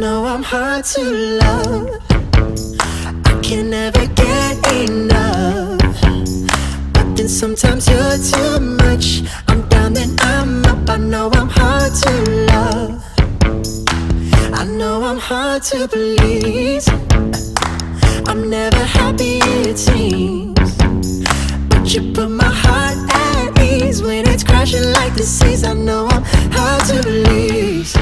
know I'm hard to love. I can never get enough. But then sometimes you're too much. I'm down then I'm up. I know I'm hard to love. I know I'm hard to please. I'm never happy it seems. But you put my heart at ease when it's crashing like the seas. I know I'm hard to release.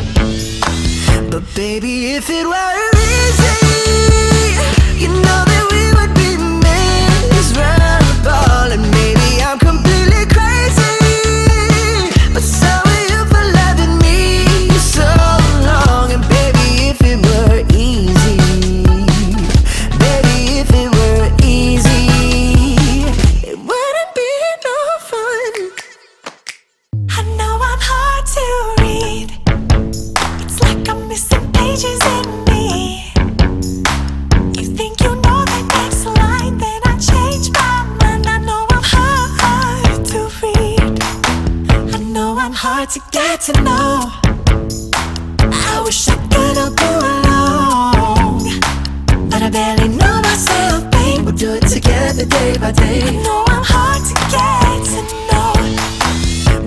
But baby, if it were easy, you know that we would be miserable. And maybe I'm completely crazy, but so are you for loving me so long. And baby, if it were easy, baby, if it were easy, it wouldn't be no fun. I know I'm hard to read. It's like I'm missing pages in me. You think you know the next line, then I change my mind. I know I'm hard to read. I know I'm hard to get to know. I wish I could all go along, but I barely know myself, babe. We'll do it together day by day. I know I'm hard to get to know.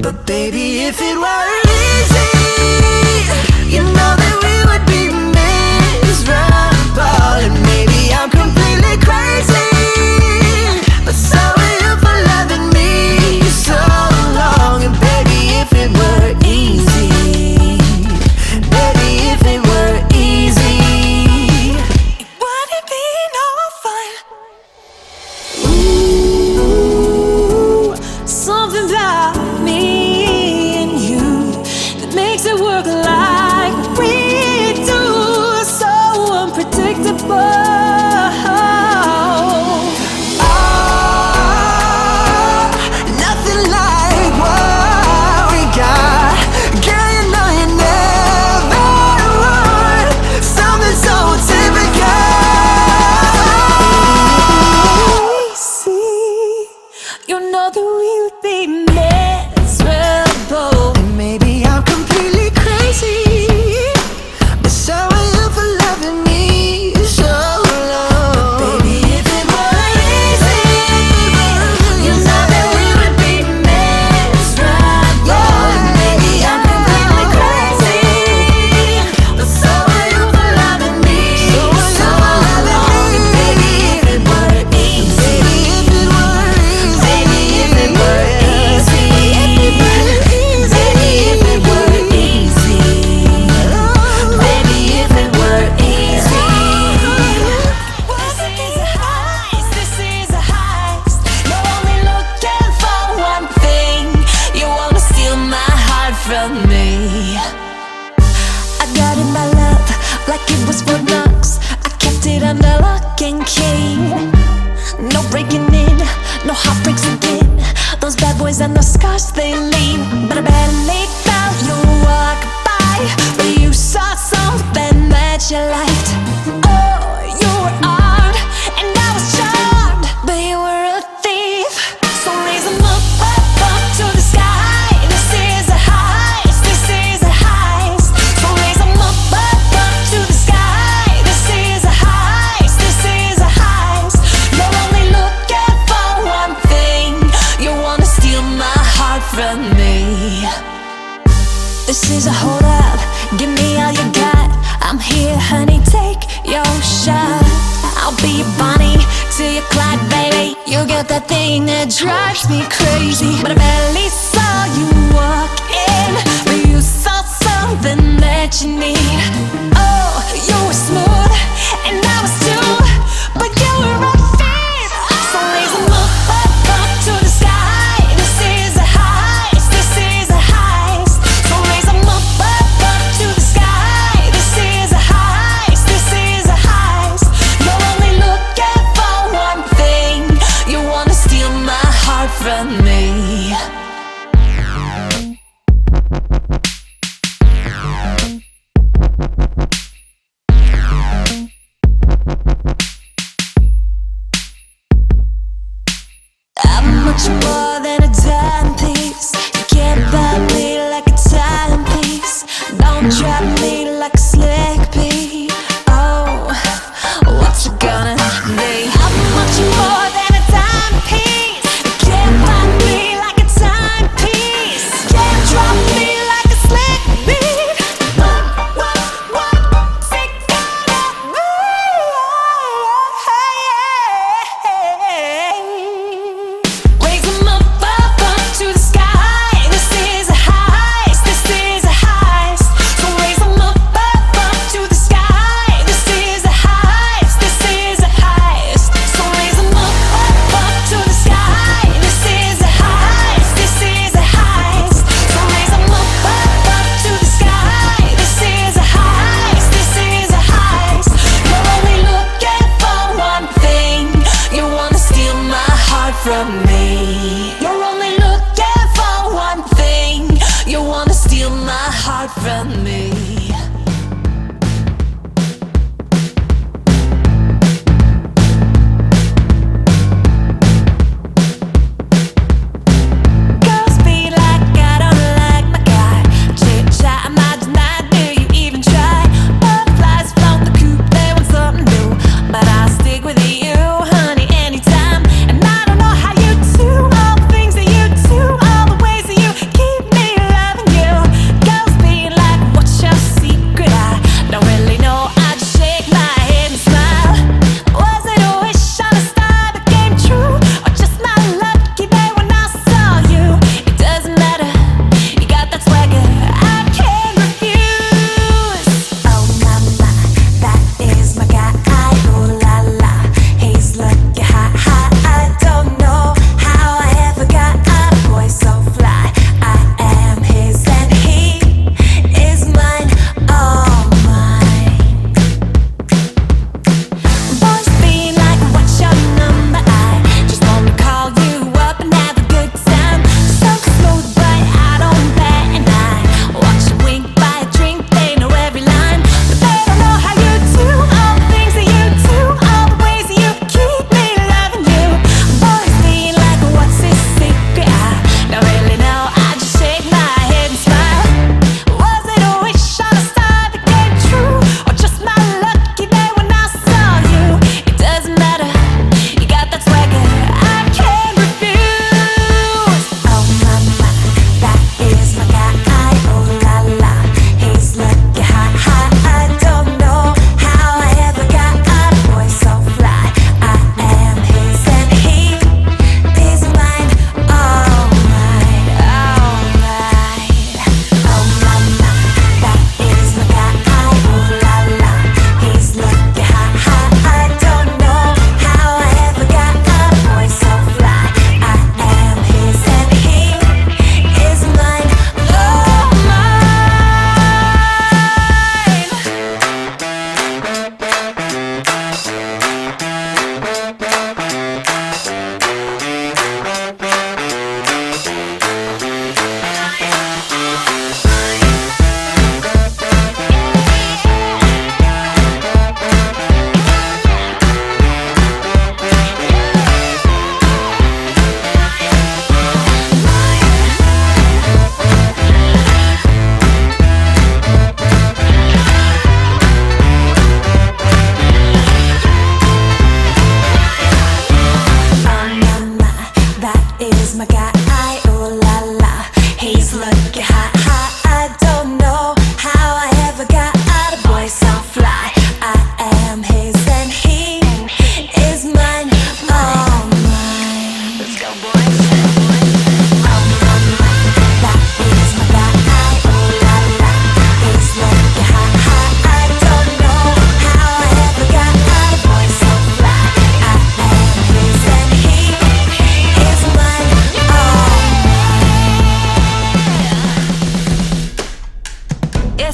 But baby, if it were easy, you know that we would be miserable. And maybe I'm completely crazy, but so are you for loving me so long. And baby, if it were easy, baby, if it were easy, it wouldn't be no fun. Ooh, something about me and you that makes it work like we do. So unpredictable. Oh, nothing like what we got. Girl, you know you never would. Something so typical. See, you know that we would be miserable. And maybe I'm completely crazy, but so are you for loving me so long. Baby, if it were easy, you know that we would be miserable. And maybe I'm completely crazy, but so are you for loving me so long. And baby, if it were easy, baby, if it were easy, baby, if it were easy, baby, if it were easy. This is a heist. You're only looking for one thing. You wanna steal my heart from me. I got in my love like it was for knocks. I kept it under lock and key. No breaking in, no heartbreaks again. Those bad boys and the scars they leave. But I barely felt you walk by, but you saw something that you liked. Oh, you were armed and I was charmed, but you were a thief. So raise 'em up, up, up to the sky. This is a heist, this is a heist. So raise 'em up, up, up to the sky. This is a heist, this is a heist. You're only looking for one thing. You wanna steal my heart from me. This is a hold up, give me all you got. I'm here, honey, take your shot. I'll be your Bonnie till you Clyde, baby. You got that thing that drives me crazy. But I barely saw you walk in, but you saw something that you need. Oh, you were smooth and I was too, but you were a thief. So raise 'em up, up, up to the sky. This is a heist, this is a heist. So raise 'em up, up to the sky. This is a heist, this is a heist. You're only looking for one thing. You wanna steal my heart from me.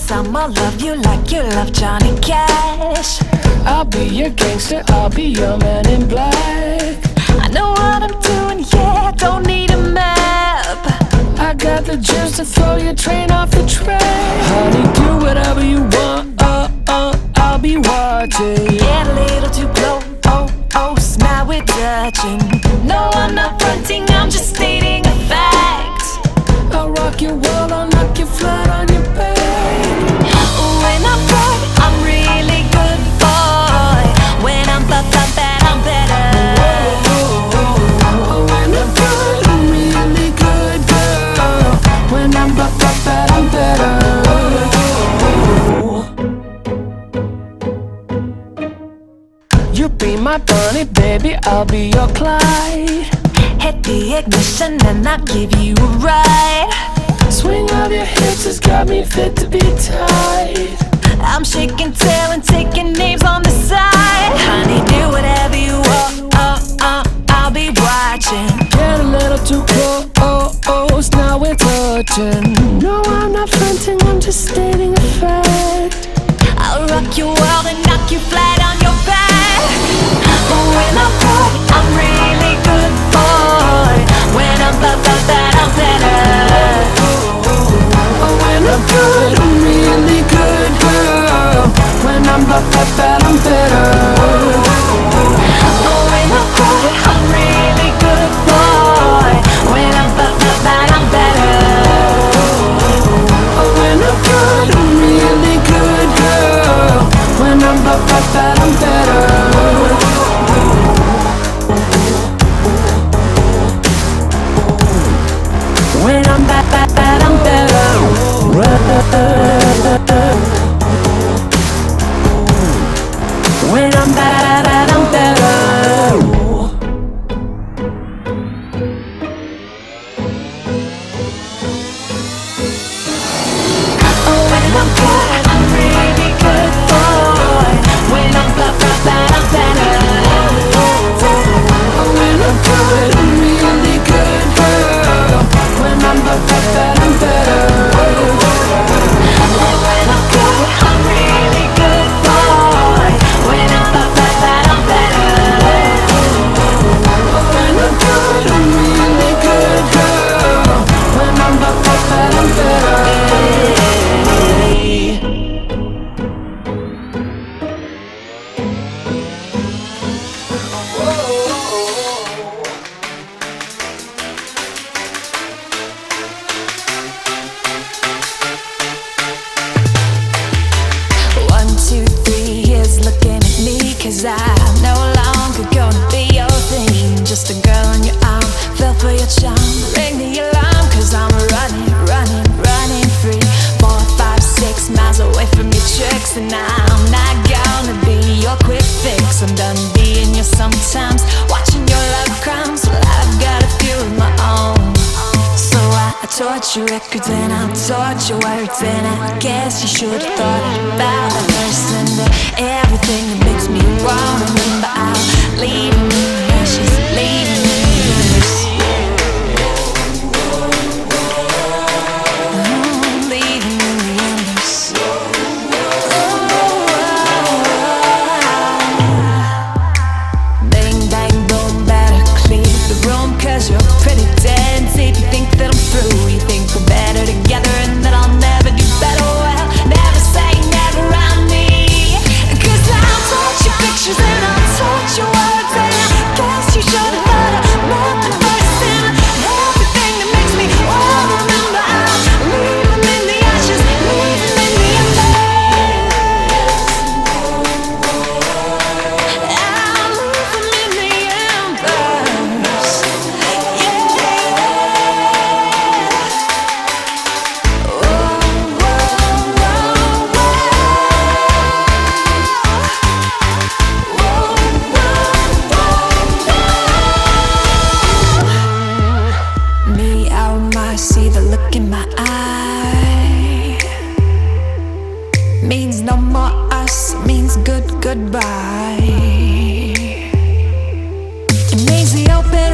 'cause I'ma love you like you love Johnny Cash. I'll be your gangster, I'll be your man in black. I know what I'm doing, yeah, don't need a map. I got the juice to throw your train off the track. Honey, do whatever you want, I'll be watching. Get a little too close, oh, smile we're touching. No, I'm not fronting, I'm just stating a fact. I'll rock your world, I'll knock you flat on your back. When I'm good, I'm really good boy. When I'm bad, I'm better. When I'm good, I'm really good girl. When I'm bad, I'm better. You be my bunny, baby, I'll be your Clyde. Hit the ignition and I'll give you a ride. Swing of your hips has got me fit to be tied. I'm shaking tail and taking names on the side. Honey, do whatever you want, I'll be watching. Get a little too close, now we're touching. No, I'm not fronting, I'm just stating a fact. I'll rock your world and knock you flat on your back. When I'm good, I'm really good boy. When I'm bad, I'm better. When I'm good, I'm really good girl. When I'm bad, I'm better. When I'm good, I'm really good boy. When I'm bad, I'm better. When I'm good, I'm really good girl. When I'm bad, I'm better. When I'm bad, I'm better. When I'm bad, I'm better. When I'm good, I'm really good boy. When I'm bad, I'm better. When I'm good, I'm really good girl. When I'm bad, I'm better. When I'm good, I'm really good boy. When I'm bad, I'm better. When I'm good, I'm really good girl. When I'm bad, I'm better. One, two, three, here's looking at me, 'cause I'm no longer gonna be your thing. Just a girl on your arm, fell for your charm. Ring the alarm, 'cause I'm running free. 4, 5, 6 miles away from your tricks, and I'm not gonna be your quick fix. I'm done being you sometimes, watching your love crimes. Well, I've got a few of my own. So I torture records and I'll torture words, and I guess you should have thought about the person that everything that makes me wanna remember. I'll leave him in the ashes, leave him in the embers. Leave him in the embers. Bang, bang, boom, better clear the room, 'cause you're pretty dead. If you think that I'm through, you think we're better together and that I'll never do better. Well, never say never around me, 'cause I'll touch your pictures and I'll touch your words, and I guess you should have thought I meant the first, and everything that makes me wanna remember. I'll leave them in the ashes, leave them in the embers. I'll leave them in the embers. Me out my see the look in my eye. Means no more us, means goodbye. It means the open